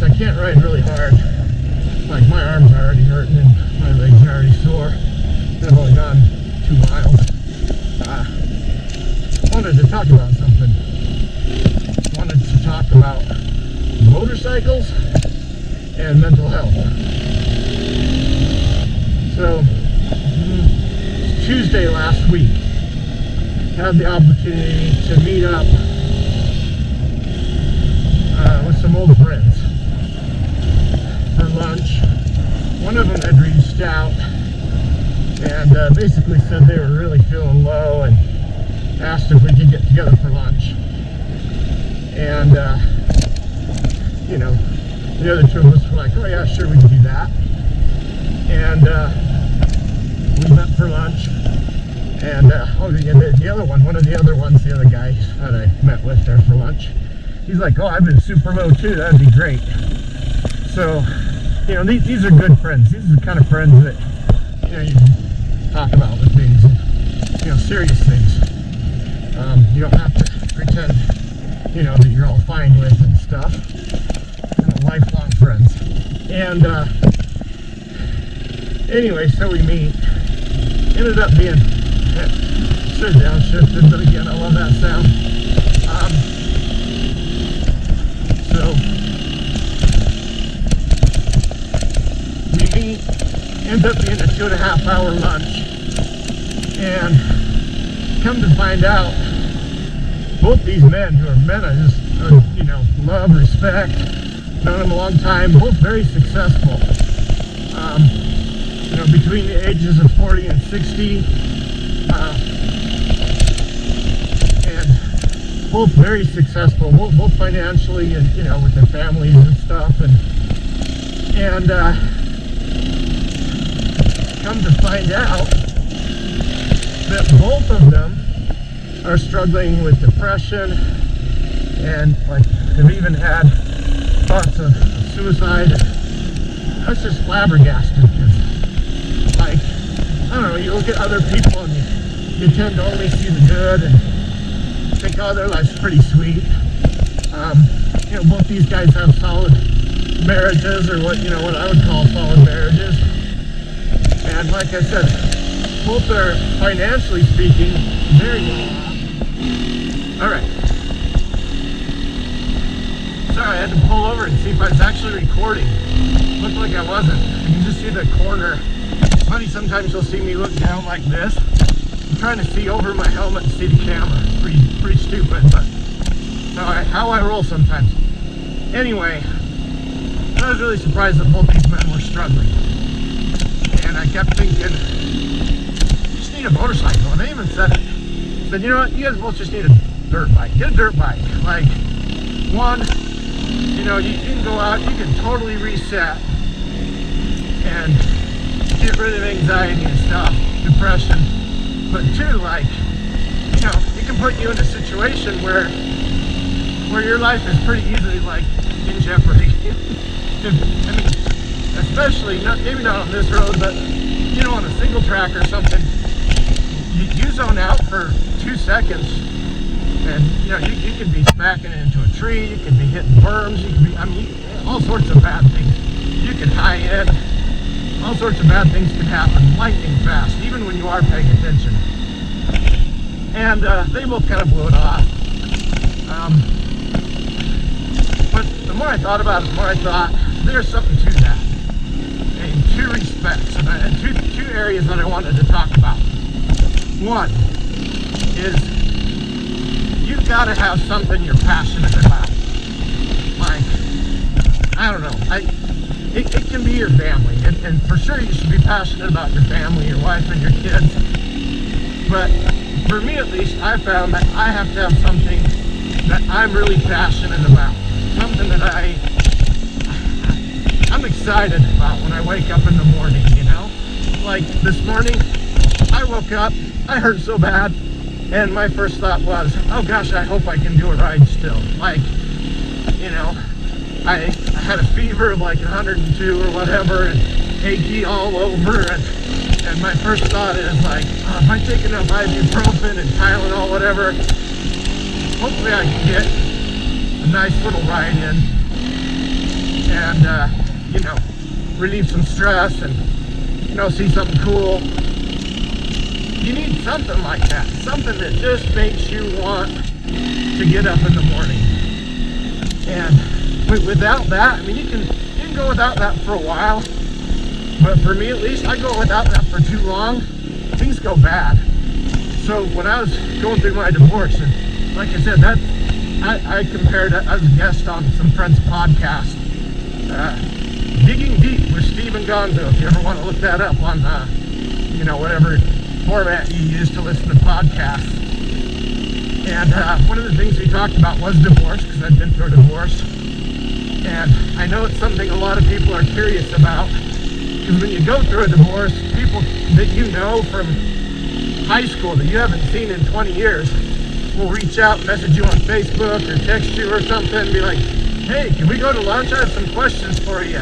since I can't ride really hard, like my arms are already hurting and my legs are already sore, I've only gone 2 miles. I wanted to talk about something. Wanted to talk about motorcycles and mental health. So, Tuesday last week, had the opportunity to meet up with some old friends for lunch. One of them had reached out and basically said they were really feeling low and asked if we could get together for lunch. And you know, the other two of us were like, oh yeah, sure, we can do that. And we met for lunch. And the other one, one of the other ones, the other guy that I met with there for lunch, he's like, oh, I've been super low too, that'd be great. So, you know, these are good friends. These are the kind of friends that, you know, you can talk about with things, you know, serious things. You don't have to pretend, you know, that you're all fine with and stuff. You know, lifelong friends. And anyway, so we meet. Ended up being sort of downshifted, but again, I love that sound. So we meet, ends up being a 2.5 hour lunch, and come to find out, both these men who are men I just, you know, love, respect, known them a long time, both very successful. You know, between the ages of 40 and 60, and both very successful, both financially and, you know, with their families and stuff, and come to find out that both of them are struggling with depression, and like have even had thoughts of suicide. I was just flabbergasted because, like, I don't know, you look at other people and you tend to only see the good and think, oh, their life's pretty sweet. You know, both these guys have solid marriages, or what, you know, what I would call solid marriages. And like I said, both are, financially speaking, very well off. Alright. Sorry, I had to pull over and see if I was actually recording. Looked like I wasn't. You can just see the corner. It's funny, sometimes you'll see me look down like this. I'm trying to see over my helmet and see the camera. It's pretty stupid, but how I roll sometimes. Anyway, I was really surprised that both these men were struggling. And I kept thinking, you just need a motorcycle. And they even said it. Said, you know what, you guys both just need a dirt bike. Get a dirt bike. Like, one, you know, you can go out, you can totally reset and get rid of anxiety and stuff, depression. But two, like, you know, it can put you in a situation where your life is pretty easily, like, in jeopardy. I mean, especially, maybe not on this road, but, you know, on a single track or something, you zone out for 2 seconds, and, you know, you can be smacking into a tree, you can be hitting berms, you can be, I mean, all sorts of bad things. You can high end, all sorts of bad things can happen lightning fast, even when you are paying attention. And they both kind of blew it off. But the more I thought about it, the more I thought, there's something to that. In 2 respects, and two areas that I wanted to talk about. One is, you've got to have something you're passionate about. Like, I don't know, it can be your family, and for sure you should be passionate about your family, your wife and your kids. But for me at least, I found that I have to have something that I'm really passionate about. Something that I'm excited about when I wake up in the morning, you know? Like this morning, I woke up, I hurt so bad, and my first thought was, oh gosh, I hope I can do a ride still. Like, you know, I had a fever of like 102 or whatever, and achy all over, and my first thought is like, oh, if I take enough ibuprofen and Tylenol, whatever, hopefully I can get a nice little ride in. and relieve some stress and see something cool. You need something like that, something that just makes you want to get up in the morning. And without that, I mean, you can go without that for a while, but for me at least, I go without that for too long, things go bad. So when I was going through my divorce, and like I said, I compared it as a guest on some friends' podcast, Digging Deep with Stephen Gonzo, if you ever want to look that up on whatever format you use to listen to podcasts. And one of the things we talked about was divorce, because I've been through a divorce. And I know it's something a lot of people are curious about, because when you go through a divorce, people that you know from high school that you haven't seen in 20 years will reach out, message you on Facebook or text you or something, and be like, hey, can we go to lunch? I have some questions for you.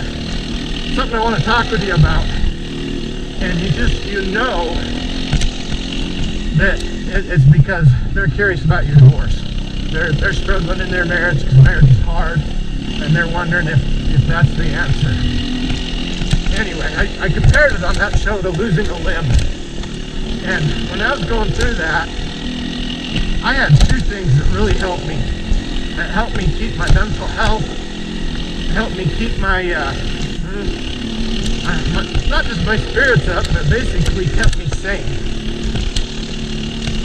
Something I want to talk with you about. And you know that it's because they're curious about your divorce. They're struggling in their marriage because marriage is hard, and they're wondering if that's the answer. Anyway, I compared it on that show to losing a limb. And when I was going through that, I had two things that really helped me. That helped me keep my mental health, helped me keep my not just my spirits up, but basically kept me sane.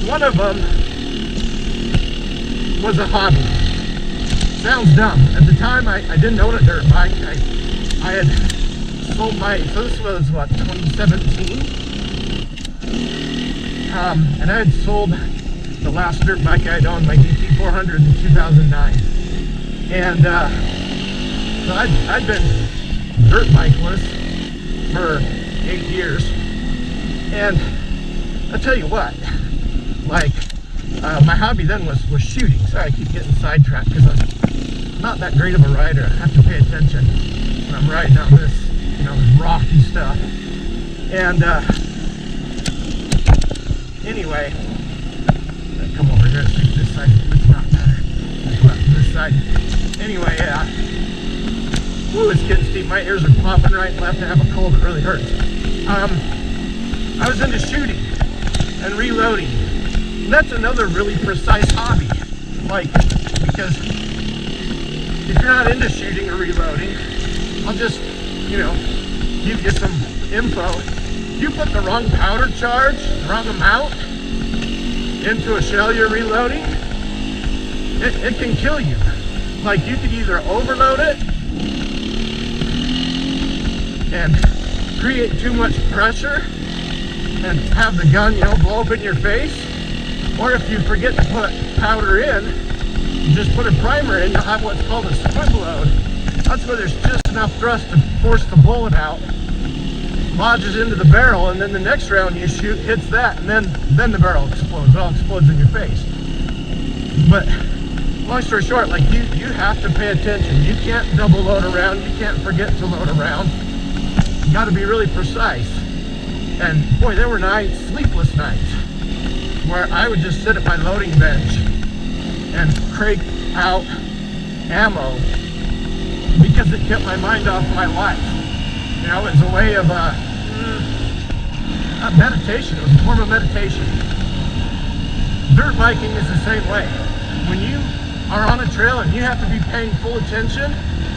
One of them was a hobby. Sounds dumb. At the time, I didn't own a dirt bike. I had sold so this was, 2017? And I had sold the last dirt bike I had owned, my DT400 in 2009. And so I'd been dirt bikeless for 8 years. And I'll tell you what, my hobby then was shooting. Sorry, I keep getting sidetracked because I'm not that great of a rider. I have to pay attention when I'm riding on this, this rocky stuff. And anyway, come over here and shoot this side. It's not better. Go out to this side. Anyway, woo, it's getting steep. My ears are popping right and left. I have a cold that really hurts. I was into shooting and reloading. And that's another really precise hobby. Because if you're not into shooting or reloading, I'll just, give you some info. If you put the wrong powder charge, the wrong amount, into a shell you're reloading, it can kill you. You could either overload it and create too much pressure and have the gun, blow up in your face, or if you forget to put powder in, you just put a primer in, you'll have what's called a squib load. That's where there's just enough thrust to force the bullet out, lodges into the barrel, and then the next round you shoot hits that, and then the barrel explodes. It all explodes in your face. But long story short, you have to pay attention. You can't double load around. You can't forget to load around. You got to be really precise. And boy, there were nights, sleepless nights, where I would just sit at my loading bench and crank out ammo because it kept my mind off my life. It was a way of meditation. It was a form of meditation. Dirt biking is the same way. When you are on a trail and you have to be paying full attention,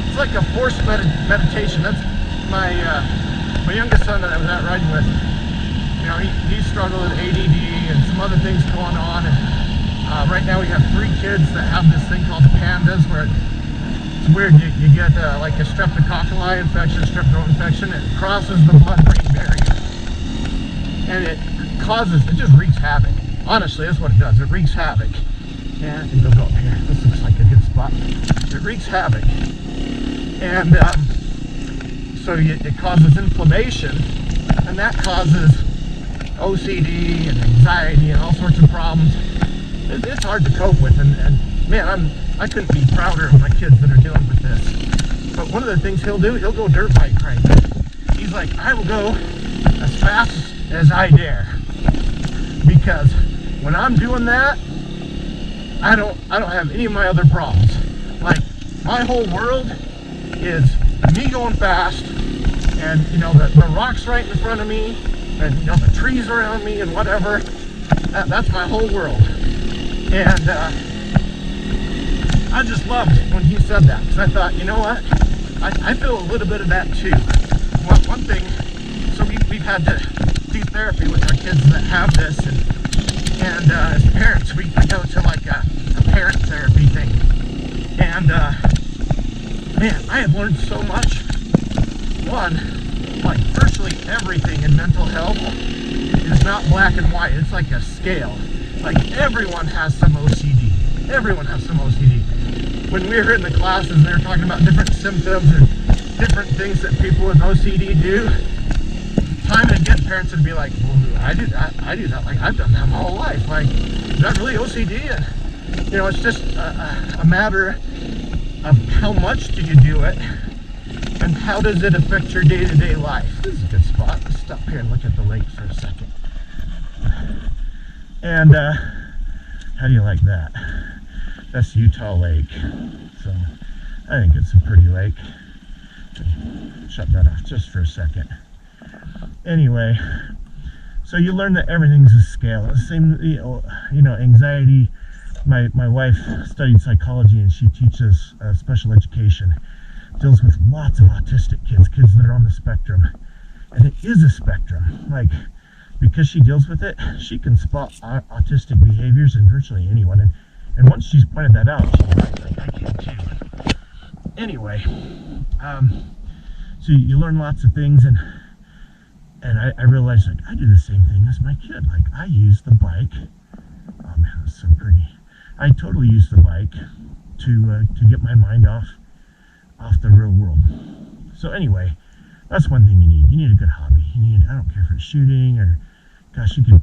it's like a forced meditation. That's my youngest son that I was out riding with. He struggled with ADD and some other things going on. And right now we have 3 kids that have this thing called pandas, where it's weird. You get a streptococci infection, strep throat infection. It crosses the blood-brain barrier, and it just wreaks havoc. Honestly, that's what it does. It wreaks havoc. Yeah, I think they'll go up here. This looks like a good spot. It wreaks havoc, and so it causes inflammation, and that causes OCD and anxiety and all sorts of problems. It's hard to cope with, and man, I couldn't be prouder of my kids that are dealing with this. But one of the things he'll do, he'll go dirt bike riding. He's like, I will go as fast as I dare, because when I'm doing that, I don't have any of my other problems. My whole world is me going fast, and the rocks right in front of me, and the trees around me, and whatever. That's my whole world. And I just loved when he said that, because I thought, you know what, I feel a little bit of that too. One thing, so we've had to do therapy with our kids that have this, and as parents we go to like a parent therapy thing, and man, I have learned so much. One, like virtually everything in mental health is not black and white. It's like a scale. Like everyone has some OCD. Everyone has some OCD. When we were in the classes and they were talking about different symptoms and different things that people with OCD do, time and again parents would be like, well, I do that, like I've done that my whole life. Like, is that really OCD? And it's just a matter of how much do you do it and how does it affect your day-to-day life. This is a good spot. Let's stop here and look at the lake for a second. And how do you like that? That's Utah Lake. So I think it's a pretty lake. Shut that off just for a second. Anyway, so you learn that everything's a scale. The same, anxiety. My wife studied psychology and she teaches special education. Deals with lots of autistic kids that are on the spectrum. And it is a spectrum. Like, because she deals with it, she can spot autistic behaviors in virtually anyone. And once she's pointed that out, I can too. Anyway, so you learn lots of things, and I realized, like, I do the same thing as my kid. Like, I use the bike. Oh man, that's so pretty. I totally use the bike to get my mind off the real world. So anyway, that's one thing you need. You need a good hobby. I don't care if it's shooting or, gosh, you could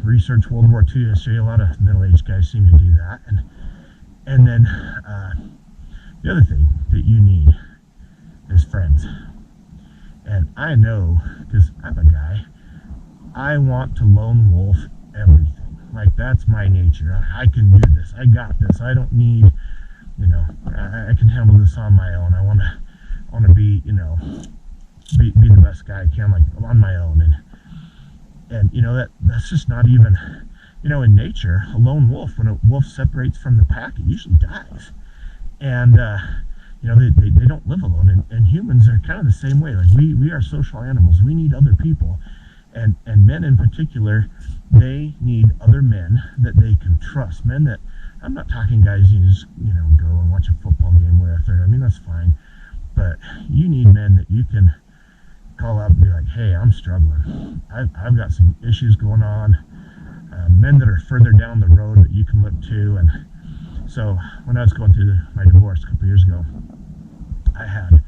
research World War II history. A lot of middle-aged guys seem to do that. And then the other thing that you need is friends. And I know, because I'm a guy, I want to lone wolf everything. Like, that's my nature. I can do this. I got this. I don't need, I can handle this on my own. I want to be, be the best guy I can, like, on my own. And that's just not even, in nature, a lone wolf, when a wolf separates from the pack, it usually dies. And they don't live alone, and humans are kind of the same way. Like, we are social animals. We need other people, and men in particular, they need other men that they can trust. Men that, I'm not talking guys you just go and watch a football game with, or that's fine, but you need men that you can call up and be like, hey, I'm struggling. I've got some issues going on. Men that are further down the road that you can look to. And so when I was going through my divorce a couple years ago, I had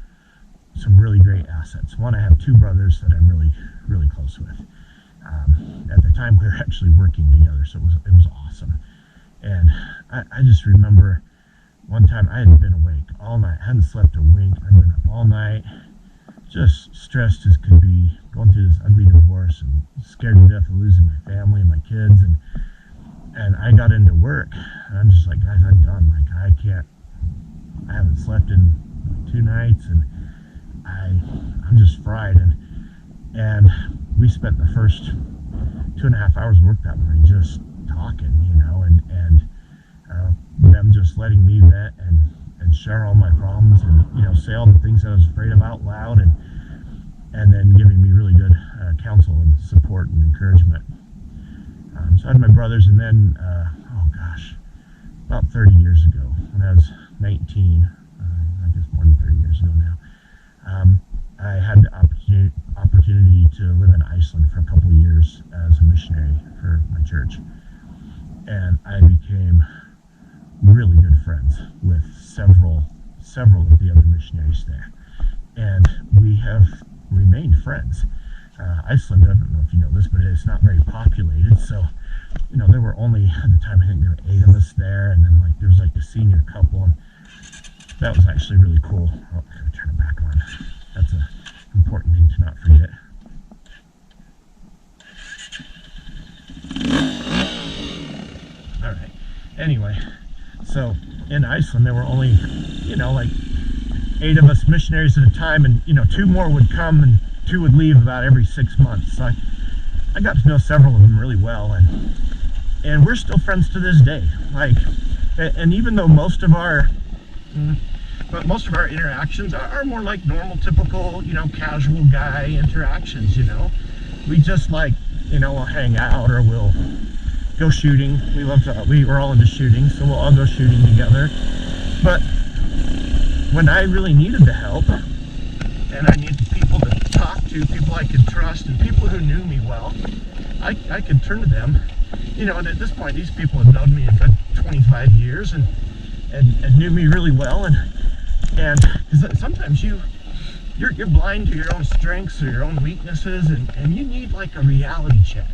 some really great assets. One, I have two brothers that I'm really, really close with. At the time, we were actually working together, so it was awesome. And I just remember one time I hadn't been awake all night. I hadn't slept a wink. I'd been up all night, just stressed as could be, going through this ugly divorce and scared to death of losing my family and my kids. And I got into work, and I'm just like, guys, I'm done. Like, I haven't slept in 2 nights, and I'm just fried. And we spent the first 2.5 hours of work that morning just talking, and them just letting me vent and share all my problems, and say all the things that I was afraid of out loud, and then giving me really good counsel and support and encouragement. So I had my brothers, and then about 30 years ago, when I was 19, I guess more than 30 years ago now, I had the opportunity to live in Iceland for a couple of years as a missionary for my church, and I became really good friends with several of the other missionaries there, and we have remained friends. Iceland, I don't know if you know this, but it's not very populated, so there were only, at the time, I think there were 8 of us there, and then there was a senior couple, and that was actually really cool. Oh, I gotta turn it back on. That's an important thing to not forget. All right. Anyway, so in Iceland there were only, 8 of us missionaries at a time, and 2 more would come and 2 would leave about every 6 months. So I got to know several of them really well, and we're still friends to this day. And even though most of our interactions are more like normal, typical, casual guy interactions. We just we'll hang out, or we'll go shooting. We're all into shooting, so we'll all go shooting together. But when I really needed the help, and I needed people to talk to, people I could trust, and people who knew me well, I could turn to them. And at this point, these people have known me a good 25 years and knew me really well, and because sometimes you're blind to your own strengths or your own weaknesses, and you need like a reality check.